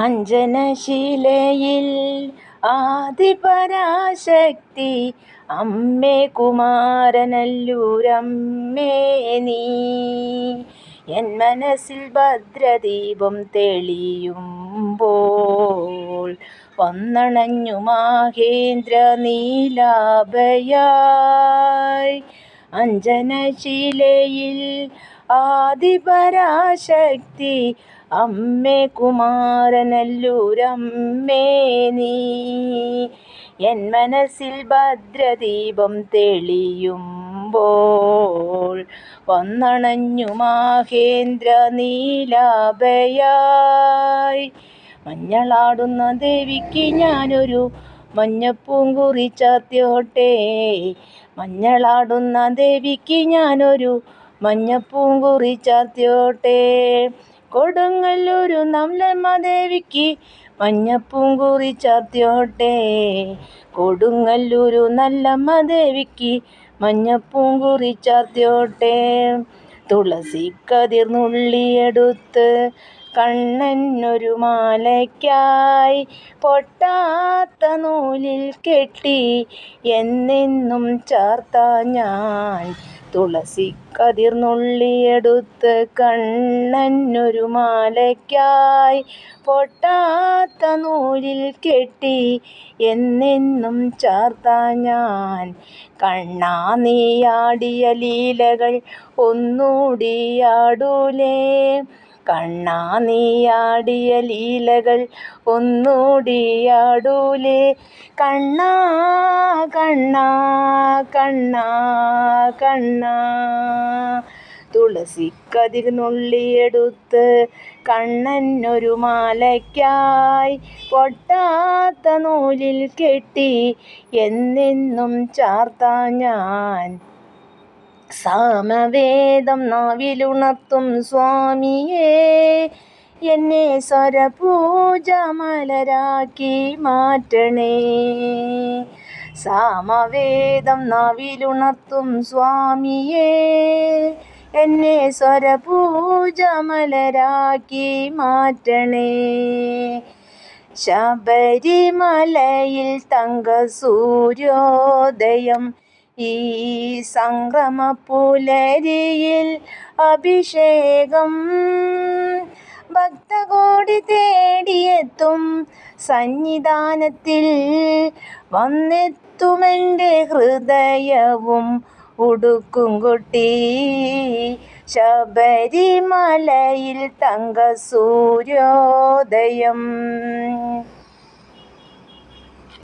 അഞ്ജനശിലയിൽ ആദിപരാശക്തി അമ്മേ കുമാരനല്ലൂരമ്മേ നീ എൻ മനസ്സിൽ ഭദ്രദീപം തെളിയുമ്പോൾ വന്നണഞ്ഞു മാഹേന്ദ്ര നീലാഭയായി. അഞ്ജനശിലയിൽ ആദിപരാശക്തി അമ്മേ കുമാരനല്ലൂരമ്മേ നീ എൻ മനസ്സിൽ ഭദ്രദീപം തെളിയുമ്പോൾ വന്നണഞ്ഞു മാഹേന്ദ്ര നീലാഭയായി. മഞ്ഞളാടുന്ന ദേവിക്ക് ഞാനൊരു മഞ്ഞപ്പൂങ്കുറി ചാർത്തിയോട്ടെ, മഞ്ഞളാടുന്ന ദേവിക്ക് ഞാനൊരു മഞ്ഞപ്പൂങ്കുറി ചാർത്തിയോട്ടെ. കൊടുങ്ങല്ലൂരു നല്ലമ്മ ദേവിക്ക് മഞ്ഞപ്പൂങ്കുറി ചാർത്തിയോട്ടെ, കൊടുങ്ങല്ലൂരു നല്ലമ്മ ദേവിക്ക് മഞ്ഞപ്പൂങ്കുറി ചാർത്തിയോട്ടെ. തുളസിക്കതിർ നുള്ളിയെടുത്ത് കണ്ണനൊരു മാലയ്ക്കായി പൊട്ടാത്ത നൂലിൽ കെട്ടി എന്നെന്നും ചാർത്താൻ ഞാൻ. തുളസിക്കതിർ നുള്ളിയെടുത്ത് കണ്ണനൊരു മാലയ്ക്കായി പൊട്ടാത്ത നൂലിൽ കെട്ടി എന്നെന്നും ചാർത്താൻ ഞാൻ. കണ്ണാ നീയാടിയ ലീലകൾ ഒന്നൂടിയാടൂലേ, കണ്ണാ നീയാടിയ ലീലകൾ ഒന്നൂടിയാടൂലേ. കണ്ണാ കണ്ണാ കണ്ണാ കണ്ണാ. തുളസിക്കതിർ നുള്ളിയെടുത്ത് കണ്ണനൊരു മാലയ്ക്കായി പൊട്ടാത്ത നൂലിൽ കെട്ടി എന്നെന്നും ചാർത്താൻ ഞാൻ. സാമവേദം നാവിലുണർത്തും സ്വാമിയേ, എന്നെ സ്വരപൂജാമലരാക്കി മാറ്റണേ. സാമവേദം നാവിലുണർത്തും സ്വാമിയേ, എന്നെ സ്വരപൂജാമലരാക്കി മാറ്റണേ. ശബരിമലയിൽ തങ്കസൂര്യോദയം, ഈ സംക്രമപ്പുലരിയിൽ അഭിഷേകം. ഭക്തകോടി തേടിയെത്തും സന്നിധാനത്തിൽ വന്നെത്തുമെൻ്റെ ഹൃദയവും ഉടുക്കും കൊട്ടി. ശബരിമലയിൽ തങ്കസൂര്യോദയം.